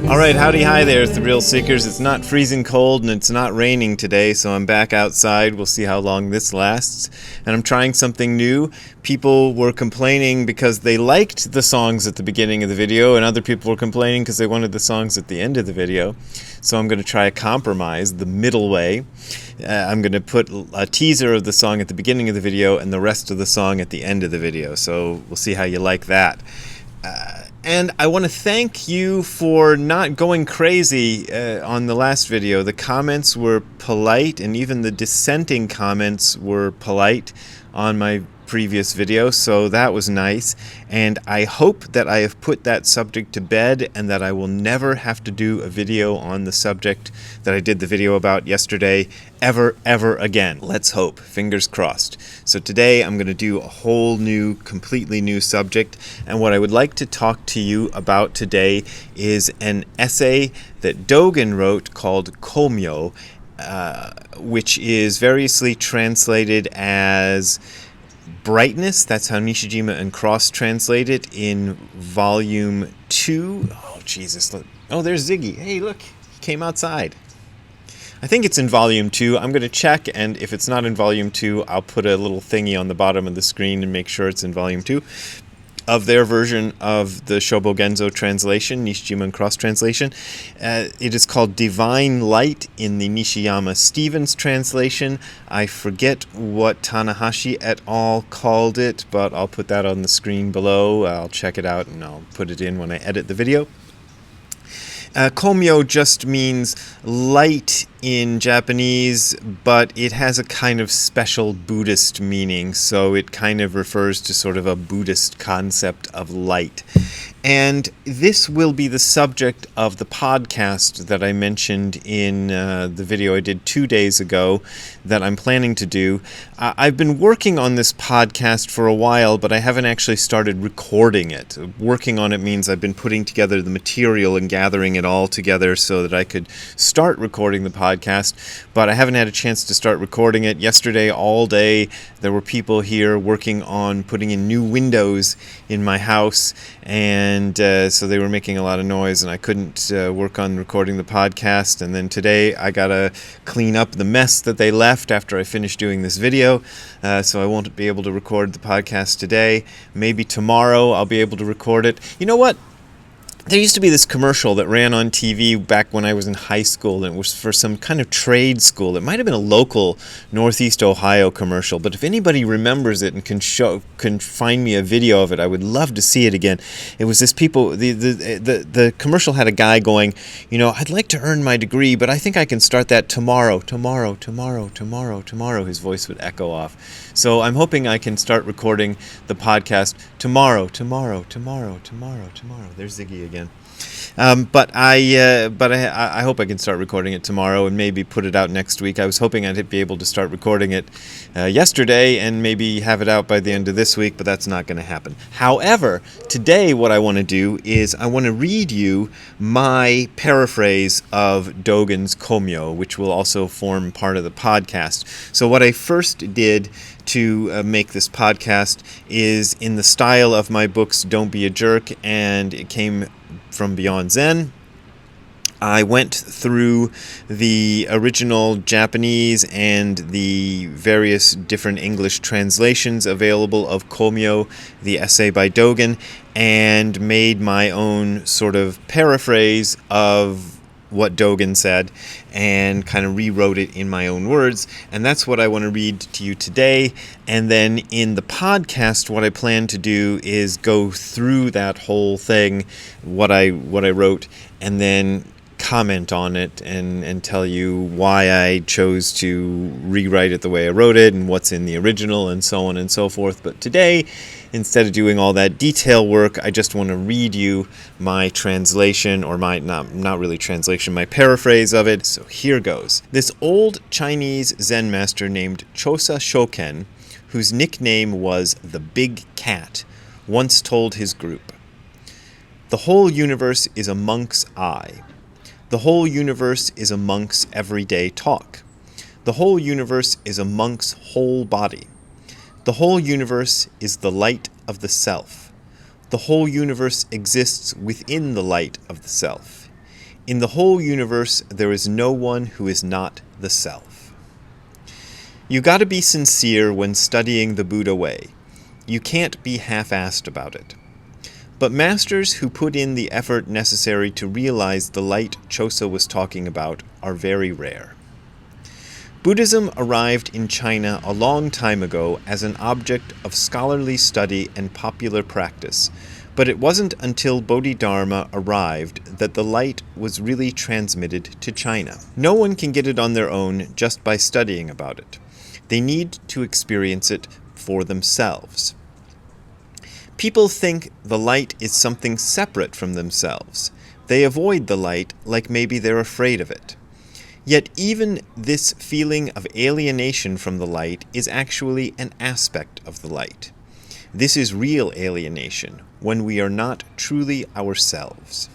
Alright, howdy hi there, thrill seekers. It's not freezing cold and it's not raining today, so I'm back outside. We'll see how long this lasts. And I'm trying something new. People were complaining because they liked the songs at the beginning of the video, and other people were complaining because they wanted the songs at the end of the video. So I'm going to try a compromise, the middle way. I'm going to put a teaser of the song at the beginning of the video and the rest of the song at the end of the video. So we'll see how you like that. And I want to thank you for not going crazy on the last video. The comments were polite, and even the dissenting comments were polite on my previous video, so that was nice. And I hope that I have put that subject to bed and that I will never have to do a video on the subject that I did the video about yesterday ever again. Let's hope. Fingers crossed. So today I'm going to do a whole new, completely new subject, and what I would like to talk to you about today is an essay that Dogen wrote called Komyo, which is variously translated as brightness. That's how Nishijima and Cross translate it in volume 2. Oh, Jesus. Oh, there's Ziggy. Hey, look. He came outside. I think it's in volume 2. I'm going to check, and if it's not in volume 2, I'll put a little thingy on the bottom of the screen and make sure it's in volume 2 of their version of the Shobogenzo translation, Nishijima and Cross translation. It is called Divine Light in the Nishiyama Stevens translation. I forget what Tanahashi et al. Called it, but I'll put that on the screen below. I'll check it out and I'll put it in when I edit the video. Komyo just means light in Japanese, but it has a kind of special Buddhist meaning, so it kind of refers to sort of a Buddhist concept of light. And this will be the subject of the podcast that I mentioned in the video I did 2 days ago that I'm planning to do. I've been working on this podcast for a while, but I haven't actually started recording it. Working on it means I've been putting together the material and gathering it all together so that I could start recording the podcast, but I haven't had a chance to start recording it. Yesterday, all day, there were people here working on putting in new windows in my house, and so they were making a lot of noise, and I couldn't work on recording the podcast. And then today I gotta clean up the mess that they left after I finished doing this video, so I won't be able to record the podcast today. Maybe tomorrow I'll be able to record it. You know what? There used to be this commercial that ran on TV back when I was in high school, and it was for some kind of trade school. It might have been a local Northeast Ohio commercial, but if anybody remembers it and can find me a video of it, I would love to see it again. It was this the commercial had a guy going, I'd like to earn my degree, but I think I can start that tomorrow. His voice would echo off. So I'm hoping I can start recording the podcast tomorrow. There's Ziggy again. But I hope I can start recording it tomorrow and maybe put it out next week. I was hoping I'd be able to start recording it yesterday and maybe have it out by the end of this week, but that's not going to happen. However, today what I want to do is I want to read you my paraphrase of Dogen's Komyo, which will also form part of the podcast. So what I first did to make this podcast is in the style of my books Don't Be a Jerk, and it came from Beyond Zen. I went through the original Japanese and the various different English translations available of Komyo, the essay by Dogen, and made my own sort of paraphrase of what Dogen said and kind of rewrote it in my own words, and that's what I want to read to you today. And then in the podcast, what I plan to do is go through that whole thing, what I wrote, and then comment on it and tell you why I chose to rewrite it the way I wrote it and what's in the original and so on and so forth. But today, instead of doing all that detail work, I just want to read you my translation, or my not really translation, my paraphrase of it. So here goes. This old Chinese Zen master named Chosa Shoken, whose nickname was the Big Cat, once told his group, "The whole universe is a monk's eye. The whole universe is a monk's everyday talk. The whole universe is a monk's whole body. The whole universe is the light of the self. The whole universe exists within the light of the self. In the whole universe, there is no one who is not the self. You gotta be sincere when studying the Buddha way. You can't be half-assed about it. But masters who put in the effort necessary to realize the light Chosa was talking about are very rare. Buddhism arrived in China a long time ago as an object of scholarly study and popular practice, but it wasn't until Bodhidharma arrived that the light was really transmitted to China. No one can get it on their own just by studying about it. They need to experience it for themselves. People think the light is something separate from themselves. They avoid the light like maybe they're afraid of it. Yet even this feeling of alienation from the light is actually an aspect of the light. This is real alienation, when we are not truly ourselves.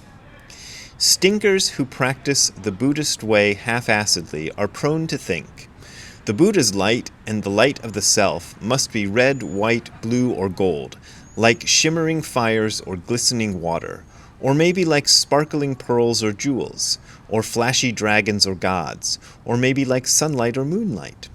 Stinkers who practice the Buddhist way half-assedly are prone to think, the Buddha's light and the light of the self must be red, white, blue, or gold, like shimmering fires or glistening water, or maybe like sparkling pearls or jewels, or flashy dragons or gods, or maybe like sunlight or moonlight.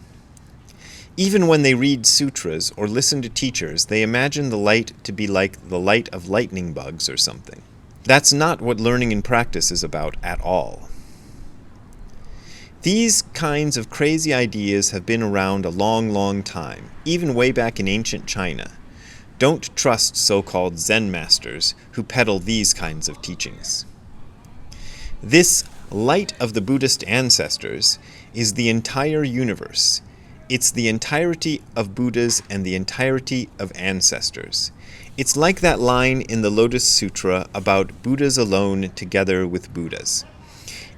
Even when they read sutras or listen to teachers, they imagine the light to be like the light of lightning bugs or something. That's not what learning and practice is about at all. These kinds of crazy ideas have been around a long, long time, even way back in ancient China. Don't trust so-called Zen masters who peddle these kinds of teachings. This light of the Buddhist ancestors is the entire universe. It's the entirety of Buddhas and the entirety of ancestors. It's like that line in the Lotus Sutra about Buddhas alone together with Buddhas.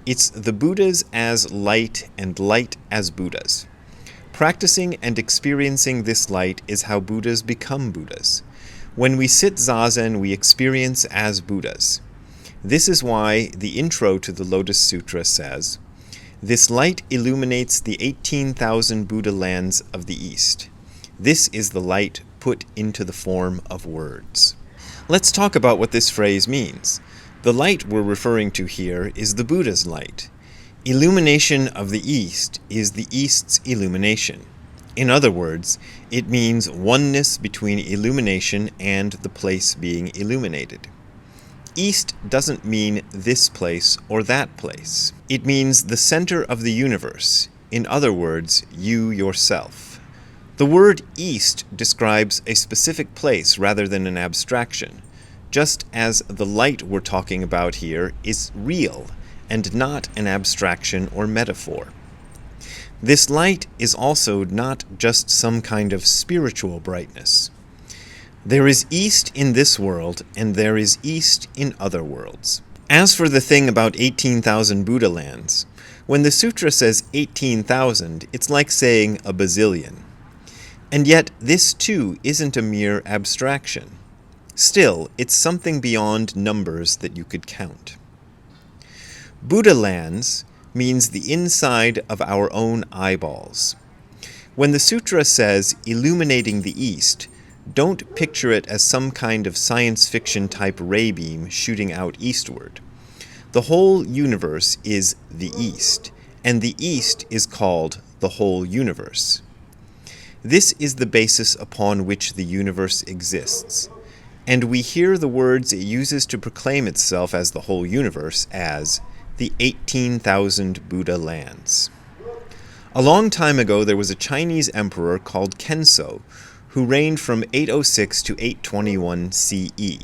It's the Buddhas as light and light as Buddhas. Practicing and experiencing this light is how Buddhas become Buddhas. When we sit Zazen, we experience as Buddhas. This is why the intro to the Lotus Sutra says, "This light illuminates the 18,000 Buddha lands of the East. This is the light put into the form of words." Let's talk about what this phrase means. The light we're referring to here is the Buddha's light. Illumination of the East is the East's illumination. In other words, it means oneness between illumination and the place being illuminated. East doesn't mean this place or that place. It means the center of the universe. In other words, you yourself. The word East describes a specific place rather than an abstraction, just as the light we're talking about here is real and not an abstraction or metaphor. This light is also not just some kind of spiritual brightness. There is East in this world, and there is East in other worlds. As for the thing about 18,000 Buddha lands, when the sutra says 18,000, it's like saying a bazillion. And yet, this too isn't a mere abstraction. Still, it's something beyond numbers that you could count. Buddha lands means the inside of our own eyeballs. When the sutra says illuminating the East, don't picture it as some kind of science fiction type ray beam shooting out eastward. The whole universe is the East, and the East is called the whole universe. This is the basis upon which the universe exists, and we hear the words it uses to proclaim itself as the whole universe as the 18,000 Buddha lands. A long time ago, there was a Chinese emperor called Kenso, who reigned from 806 to 821 CE.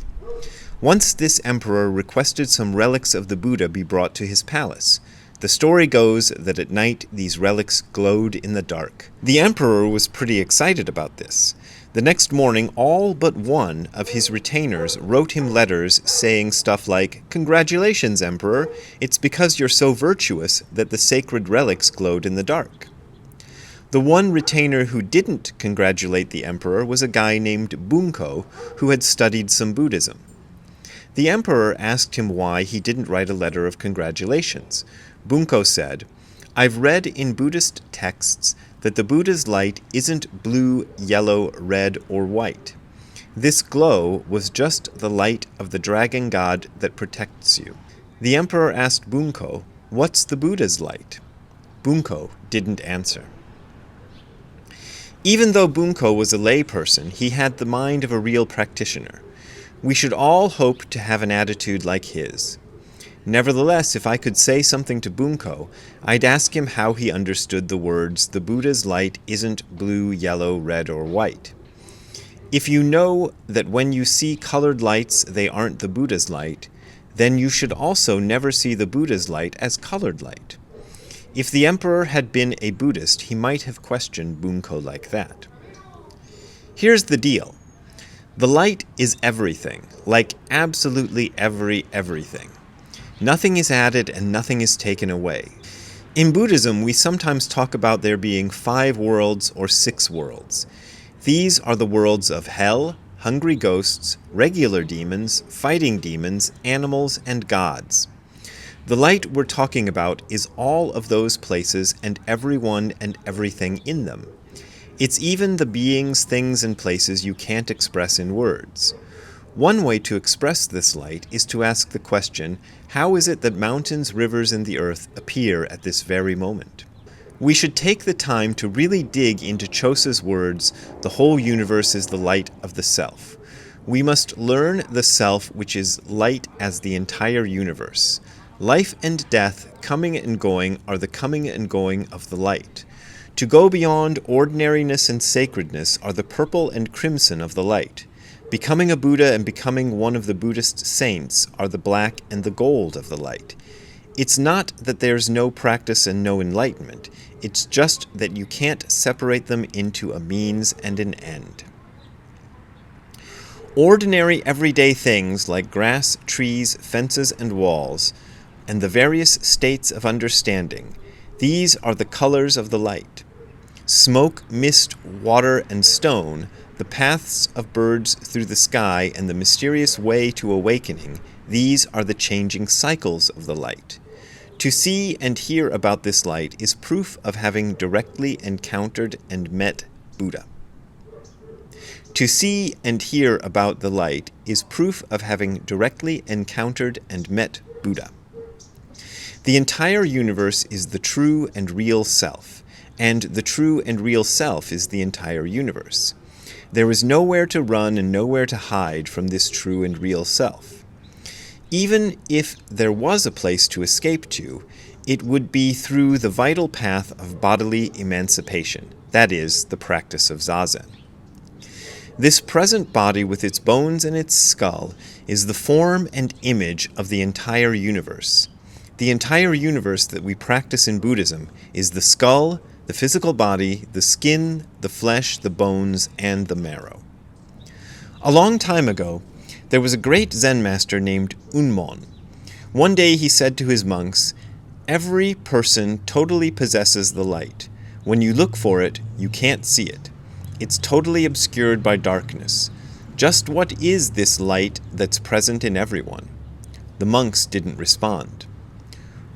Once this emperor requested some relics of the Buddha be brought to his palace. The story goes that at night these relics glowed in the dark. The emperor was pretty excited about this. The next morning, all but one of his retainers wrote him letters saying stuff like, "Congratulations, Emperor, it's because you're so virtuous that the sacred relics glowed in the dark." The one retainer who didn't congratulate the emperor was a guy named Bunko, who had studied some Buddhism. The emperor asked him why he didn't write a letter of congratulations. Bunko said, "I've read in Buddhist texts that the Buddha's light isn't blue, yellow, red, or white. This glow was just the light of the dragon god that protects you. The emperor asked Bunko, "What's the Buddha's light?" Bunko didn't answer. Even though Bunko was a layperson, he had the mind of a real practitioner. We should all hope to have an attitude like his. Nevertheless, if I could say something to Bunko, I'd ask him how he understood the words, "The Buddha's light isn't blue, yellow, red, or white." If you know that when you see colored lights they aren't the Buddha's light, then you should also never see the Buddha's light as colored light. If the emperor had been a Buddhist, he might have questioned Bunko like that. Here's the deal. The light is everything, like absolutely everything. Nothing is added and nothing is taken away. In Buddhism, we sometimes talk about there being 5 worlds or 6 worlds. These are the worlds of hell, hungry ghosts, regular demons, fighting demons, animals, and gods. The light we're talking about is all of those places and everyone and everything in them. It's even the beings, things, and places you can't express in words. One way to express this light is to ask the question, how is it that mountains, rivers, and the earth appear at this very moment? We should take the time to really dig into Chosa's words, "The whole universe is the light of the self." We must learn the self, which is light as the entire universe. Life and death, coming and going, are the coming and going of the light. To go beyond ordinariness and sacredness are the purple and crimson of the light. Becoming a Buddha and becoming one of the Buddhist saints are the black and the gold of the light. It's not that there's no practice and no enlightenment. It's just that you can't separate them into a means and an end. Ordinary everyday things like grass, trees, fences, and walls, and the various states of understanding, these are the colors of the light. Smoke, mist, water, and stone, the paths of birds through the sky, and the mysterious way to awakening, these are the changing cycles of the light. To see and hear about this light is proof of having directly encountered and met Buddha. To see and hear about the light is proof of having directly encountered and met Buddha. The entire universe is the true and real self, and the true and real self is the entire universe. There is nowhere to run and nowhere to hide from this true and real self. Even if there was a place to escape to, it would be through the vital path of bodily emancipation, that is, the practice of Zazen. This present body with its bones and its skull is the form and image of the entire universe. The entire universe that we practice in Buddhism is the skull, the physical body, the skin, the flesh, the bones, and the marrow. A long time ago, there was a great Zen master named Unmon. One day he said to his monks, "Every person totally possesses the light. When you look for it, you can't see it. It's totally obscured by darkness. Just what is this light that's present in everyone?" The monks didn't respond.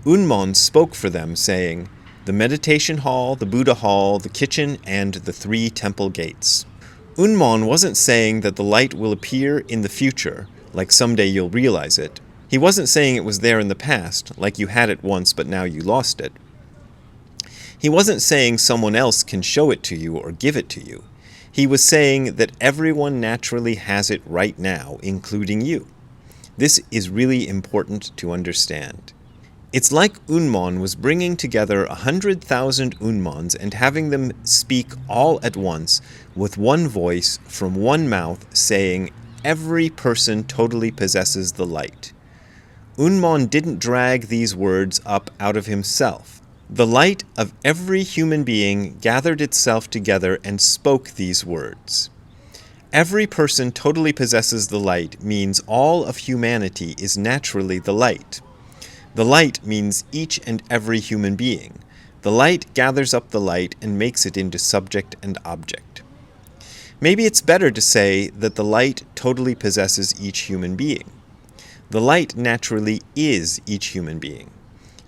Unmon spoke for them, saying, "The meditation hall, the Buddha hall, the kitchen, and the 3 temple gates." Unmon wasn't saying that the light will appear in the future, like someday you'll realize it. He wasn't saying it was there in the past, like you had it once but now you lost it. He wasn't saying someone else can show it to you or give it to you. He was saying that everyone naturally has it right now, including you. This is really important to understand. It's like Unmon was bringing together 100,000 Unmons and having them speak all at once with one voice from one mouth saying, "Every person totally possesses the light." Unmon didn't drag these words up out of himself. The light of every human being gathered itself together and spoke these words. Every person totally possesses the light means all of humanity is naturally the light. The light means each and every human being. The light gathers up the light and makes it into subject and object. Maybe it's better to say that the light totally possesses each human being. The light naturally is each human being.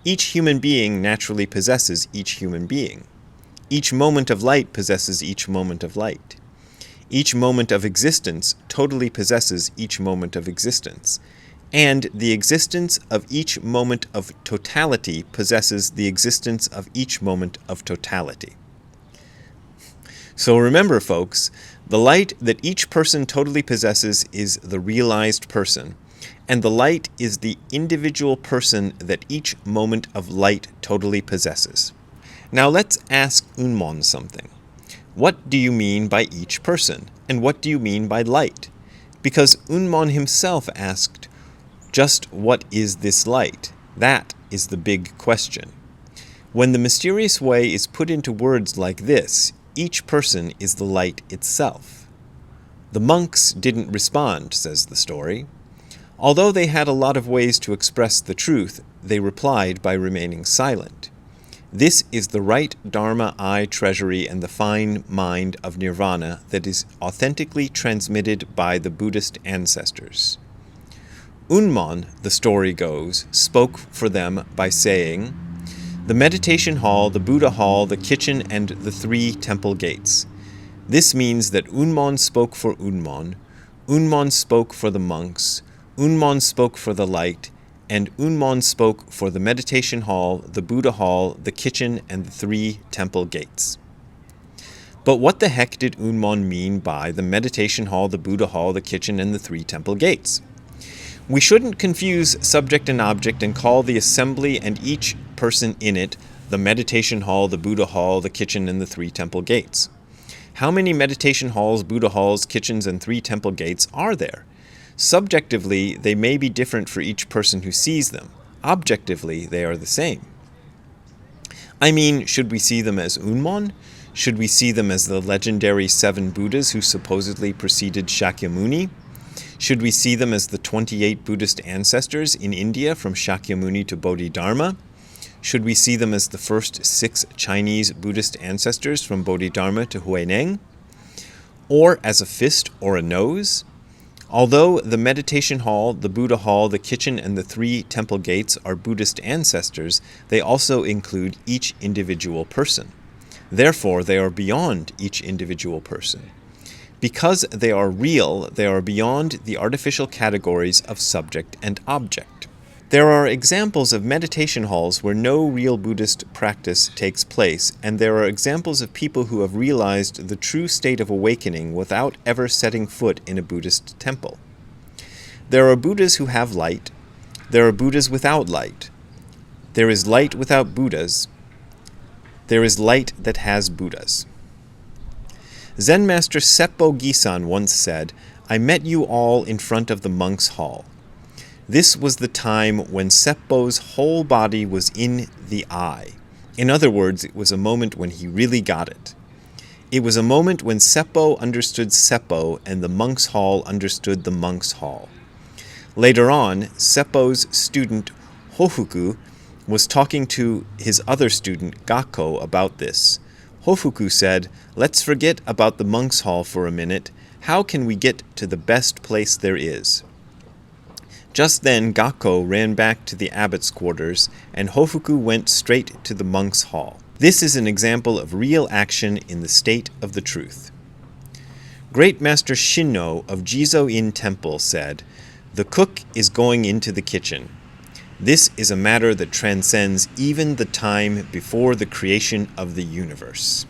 Each human being naturally possesses each human being. Each moment of light possesses each moment of light. Each moment of existence totally possesses each moment of existence. and the existence of each moment of totality possesses the existence of each moment of totality. So remember, folks, the light that each person totally possesses is the realized person, and the light is the individual person that each moment of light totally possesses. Now let's ask Unmon something. What do you mean by each person, and what do you mean by light? Because Unmon himself asked, just what is this light? That is the big question. When the mysterious way is put into words like this, each person is the light itself. The monks didn't respond, says the story. Although they had a lot of ways to express the truth, they replied by remaining silent. This is the right Dharma eye treasury and the fine mind of nirvana that is authentically transmitted by the Buddhist ancestors. Unmon, the story goes, spoke for them by saying, the meditation hall, the Buddha hall, the kitchen, and the 3 temple gates. This means that Unmon spoke for Unmon, Unmon spoke for the monks, Unmon spoke for the light, and Unmon spoke for the meditation hall, the Buddha hall, the kitchen, and the 3 temple gates. But what the heck did Unmon mean by the meditation hall, the Buddha hall, the kitchen, and the 3 temple gates? We shouldn't confuse subject and object and call the assembly and each person in it the meditation hall, the Buddha hall, the kitchen, and the 3 temple gates. How many meditation halls, Buddha halls, kitchens, and 3 temple gates are there? Subjectively, they may be different for each person who sees them. Objectively, they are the same. I mean, should we see them as Unmon? Should we see them as the legendary 7 Buddhas who supposedly preceded Shakyamuni? Should we see them as the 28 Buddhist ancestors in India from Shakyamuni to Bodhidharma? Should we see them as the first 6 Chinese Buddhist ancestors from Bodhidharma to Huineng? Or as a fist or a nose? Although the meditation hall, the Buddha hall, the kitchen, and the 3 temple gates are Buddhist ancestors, they also include each individual person. Therefore, they are beyond each individual person. Because they are real, they are beyond the artificial categories of subject and object. There are examples of meditation halls where no real Buddhist practice takes place, and there are examples of people who have realized the true state of awakening without ever setting foot in a Buddhist temple. There are Buddhas who have light. There are Buddhas without light. There is light without Buddhas. There is light that has Buddhas. Zen Master Seppo Gisan once said, I met you all in front of the monks' hall. This was the time when Seppo's whole body was in the eye. In other words, it was a moment when he really got it. It was a moment when Seppo understood Seppo and the monks' hall understood the monks' hall. Later on, Seppo's student Hofuku was talking to his other student Gakko about this. Hofuku said, let's forget about the monks' hall for a minute. How can we get to the best place there is? Just then Gakko ran back to the abbot's quarters, and Hofuku went straight to the monks' hall. This is an example of real action in the state of the truth. Great Master Shinno of Jizo-in Temple said, the cook is going into the kitchen. This is a matter that transcends even the time before the creation of the universe.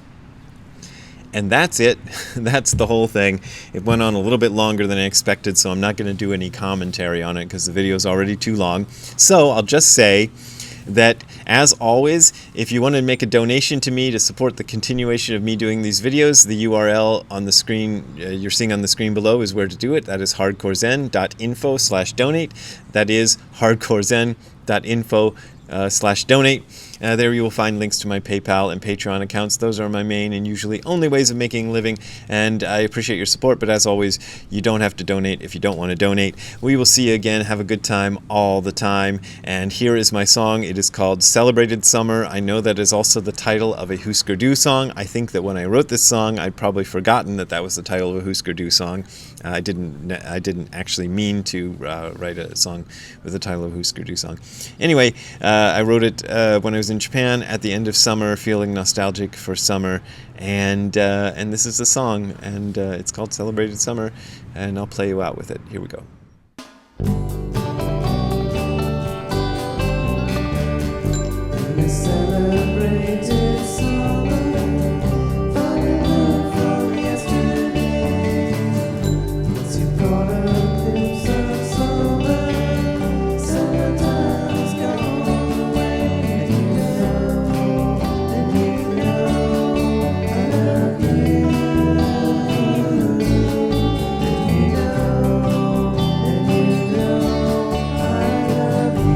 And that's it. That's the whole thing. It went on a little bit longer than I expected, so I'm not going to do any commentary on it because the video is already too long. So I'll just say that, as always, if you want to make a donation to me to support the continuation of me doing these videos, the URL on the screen you're seeing on the screen below is where to do it. That is hardcorezen.info/donate. That is hardcorezen.info/donate. There you will find links to my PayPal and Patreon accounts. Those are my main and usually only ways of making a living, and I appreciate your support, but as always, you don't have to donate if you don't want to donate. We will see you again. Have a good time all the time, and here is my song. It is called Celebrated Summer. I know that is also the title of a Husker Du song. I think that when I wrote this song, I'd probably forgotten that that was the title of a Husker Du song. I didn't actually mean to write a song with the title of a Husker Du song. Anyway, I wrote it when I was in Japan at the end of summer, feeling nostalgic for summer, and this is the song, and it's called Celebrated Summer, and I'll play you out with it. Here we go. We celebrated summer, finding love from yesterday. Once you caught a glimpse of summer, summertime's gone away. And you know I love you. And you know I love you.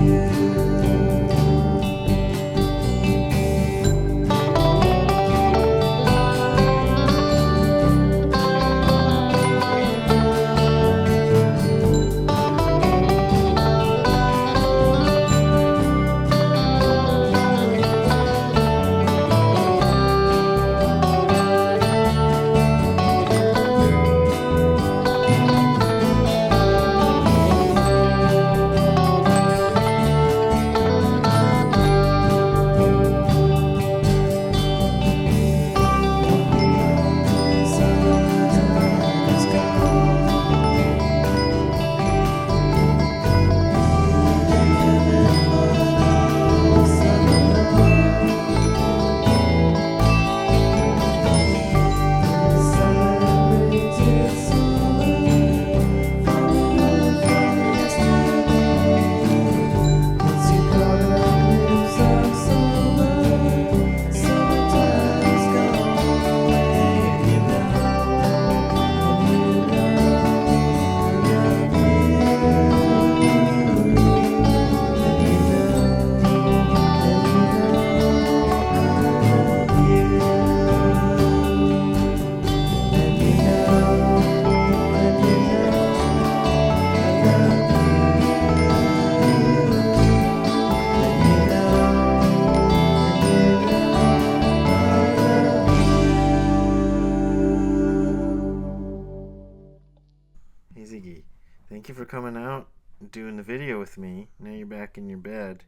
Hey Ziggy, thank you for coming out and doing the video with me. Now you're back in your bed.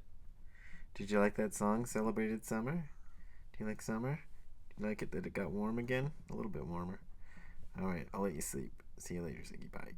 Did you like that song, Celebrated Summer? Do you like summer? Do you like it that it got warm again? A little bit warmer. Alright, I'll let you sleep. See you later, Ziggy. Bye.